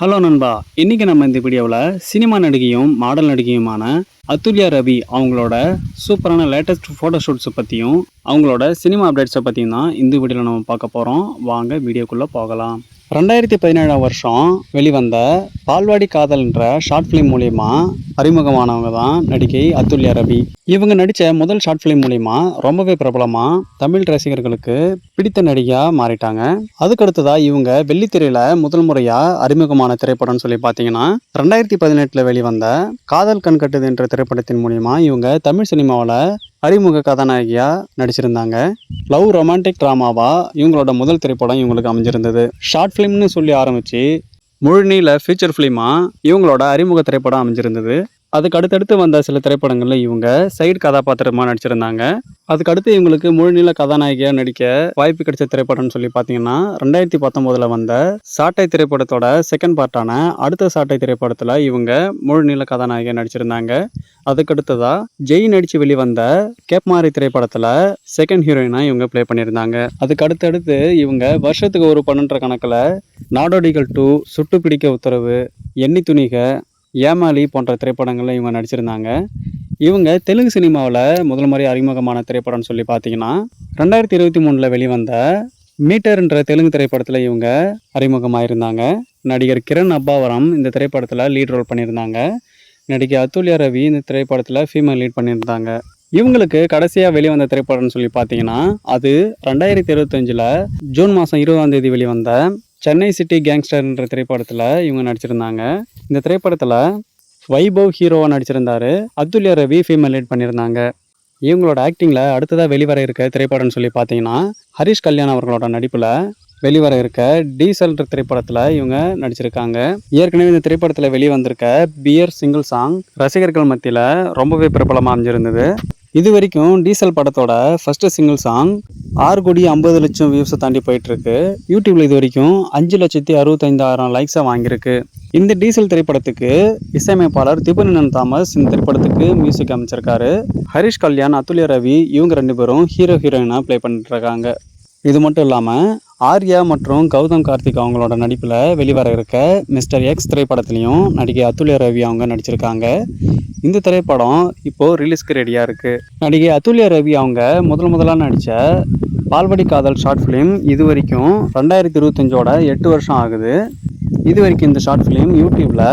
Hello நண்பா, இன்னைக்கு நம்ம இந்த வீடியோவில் சினிமா நடிகையும் மாடல் நடிகையுமான அதுல்யா ரவி அவங்களோட சூப்பரான லேட்டஸ்ட் ஃபோட்டோ ஷூட்ஸை பற்றியும் அவங்களோட சினிமா அப்டேட்ஸை பற்றியும் தான் இந்த வீடியோவில் நம்ம பார்க்க போகிறோம். வாங்க வீடியோக்குள்ளே போகலாம். 2017 வருஷம் வெளிவந்த பால்வாடி காதல்ன்ற ஷார்ட் ஃபிலிம் மூலியமா அறிமுகமானவங்க தான் நடிகை அதுல்யா ரவி. இவங்க நடித்த முதல் ஷார்ட் ஃபிலிம் மூலியமா ரொம்பவே பிரபலமா தமிழ் ரசிகர்களுக்கு பிடித்த நடிகையா மாறிட்டாங்க. அதுக்கடுத்ததா இவங்க வெள்ளித்திரையில முதல் முறையா அறிமுகமான திரைப்படம்னு சொல்லி பார்த்தீங்கன்னா 2018 வெளிவந்த காதல் கண்கட்டுது என்ற திரைப்படத்தின் மூலியமா இவங்க தமிழ் சினிமாவில் அறிமுக கதாநாயகியா நடிச்சிருந்தாங்க. லவ் ரொமான்டிக் ட்ராமாவா இவங்களோட முதல் திரைப்படம் இவங்களுக்கு அமைஞ்சிருந்தது. ஷார்ட் ஃபிலிம்னு சொல்லி ஆரம்பிச்சு முழுநீள ஃபீச்சர் ஃபிலிமா இவங்களோட அறிமுக திரைப்படம் அமைஞ்சிருந்தது. அதுக்கு அடுத்தடுத்து வந்த சில திரைப்படங்களில் இவங்க சைடு கதாபாத்திரமாக நடிச்சிருந்தாங்க. அதுக்கடுத்து இவங்களுக்கு முழுநீள கதாநாயகியாக நடிக்க வாய்ப்பு கிடைச்ச திரைப்படம்னு சொல்லி பார்த்தீங்கன்னா 2019 வந்த சாட்டை திரைப்படத்தோட செகண்ட் பார்ட்டான அடுத்த சாட்டை திரைப்படத்தில் இவங்க முழுநீள கதாநாயகியாக நடிச்சிருந்தாங்க. அதுக்கடுத்ததா ஜெய் நடித்து வெளிவந்த கேப்மாரி திரைப்படத்தில் செகண்ட் ஹீரோயினாக இவங்க ப்ளே பண்ணியிருந்தாங்க. அதுக்கு அடுத்தடுத்து இவங்க வருஷத்துக்கு ஒரு படன்ற கணக்கில் நாடோடிகள் 2, சுட்டு பிடிக்க உத்தரவு, எண்ணி துணிக, ஏமாளி போன்ற திரைப்படங்களில் இவங்க நடிச்சிருந்தாங்க. இவங்க தெலுங்கு சினிமாவில் முதல் முறை அறிமுகமான திரைப்படம்னு சொல்லி பார்த்தீங்கன்னா 2023 வெளிவந்த மீட்டர்ன்ற தெலுங்கு திரைப்படத்தில் இவங்க அறிமுகமாயிருந்தாங்க. நடிகர் கிரண் அப்பாவரம் இந்த திரைப்படத்தில் லீட் ரோல் பண்ணியிருந்தாங்க. நடிகை அதுல்யா ரவி இந்த திரைப்படத்தில் ஃபீமேல் லீட் பண்ணியிருந்தாங்க. இவங்களுக்கு கடைசியாக வெளிவந்த திரைப்படம்னு சொல்லி பார்த்தீங்கன்னா அது 2025 ஜூன் மாதம் 20ஆம் வெளிவந்த சென்னை சிட்டி கேங்ஸ்டர்ன்ற திரைப்படத்தில் இவங்க நடிச்சிருந்தாங்க. இந்த திரைப்படத்தில் வைபவ் ஹீரோவாக நடிச்சிருந்தாரு. அதுல்யா ரவி ஃபீமேல் லீட் பண்ணியிருந்தாங்க. இவங்களோட ஆக்டிங்கில் அடுத்ததாக வெளிவர இருக்க திரைப்படம்னு சொல்லி பார்த்தீங்கன்னா ஹரிஷ் கல்யாண் அவர்களோட நடிப்பில் வெளிவர இருக்க டீசல்ன்ற திரைப்படத்தில் இவங்க நடிச்சிருக்காங்க. ஏற்கனவே இந்த திரைப்படத்தில் வெளிவந்திருக்க பியர் சிங்கிள் சாங் ரசிகர்கள் மத்தியில் ரொம்பவே பிரபலமாக அமைஞ்சிருந்தது. இது வரைக்கும் டீசல் படத்தோட ஃபர்ஸ்ட் சிங்கிள் சாங் 6,50,00,000 வியூஸை தாண்டி போயிட்டு இருக்கு. யூடியூப்ல இது வரைக்கும் 5,65,000 லைக்ஸை வாங்கியிருக்கு. இந்த டீசல் திரைப்படத்துக்கு இசையமைப்பாளர் திபுநினன் தாமஸ் இந்த திரைப்படத்துக்கு மியூசிக் அமைச்சிருக்காரு. ஹரிஷ் கல்யாண், அதுல்யா ரவி இவங்க 2 பேரும் ஹீரோ ஹீரோயினா ப்ளே பண்ணிட்டு இருக்காங்க. இது மட்டும் இல்லாமல் ஆர்யா மற்றும் கௌதம் கார்த்திக் அவங்களோட நடிப்பில் வெளிவர இருக்க மிஸ்டர் எக்ஸ் திரைப்படத்துலையும் நடிகை அதுல்யா ரவி அவங்க நடிச்சிருக்காங்க. இந்த திரைப்படம் இப்போது ரிலீஸ்க்கு ரெடியாக இருக்குது. நடிகை அதுல்யா ரவி அவங்க முதலாக நடித்த பால்வாடி காதல் ஷார்ட் ஃபிலிம் இது வரைக்கும் 2025 8 வருஷம் ஆகுது. இது வரைக்கும் இந்த ஷார்ட் ஃபிலிம் யூடியூப்பில்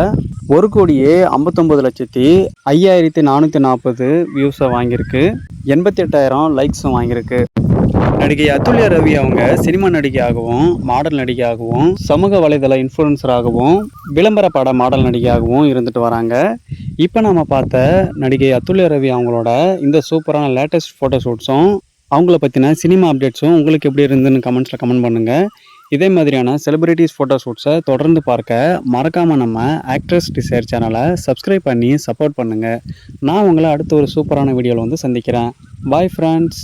1,05,440 வியூஸை வாங்கியிருக்கு. 88,000 லைக்ஸும் வாங்கியிருக்கு. நடிகை அதுல்யா ரவி அவங்க சினிமா நடிகையாகவும் மாடல் நடிகையாகவும் சமூக வலைதள இன்ஃப்ளூயன்சராகவும் விளம்பர பட மாடல் நடிகையாகவும் இருந்துட்டு வராங்க. இப்போ நம்ம பார்த்த நடிகை அதுல்யா ரவி அவங்களோட இந்த சூப்பரான லேட்டஸ்ட் ஃபோட்டோ ஷூட்ஸும் அவங்கள பற்றின சினிமா அப்டேட்ஸும் உங்களுக்கு எப்படி இருந்துன்னு கமெண்ட்ஸில் கமெண்ட் பண்ணுங்கள். இதே மாதிரியான செலிபிரிட்டிஸ் ஃபோட்டோ ஷூட்ஸை தொடர்ந்து பார்க்க மறக்காமல் நம்ம ஆக்ட்ரஸ் டிசைர் சேனலை சப்ஸ்கிரைப் பண்ணி சப்போர்ட் பண்ணுங்கள். நான் உங்களை அடுத்த ஒரு சூப்பரான வீடியோவில் வந்து சந்திக்கிறேன். Bye friends.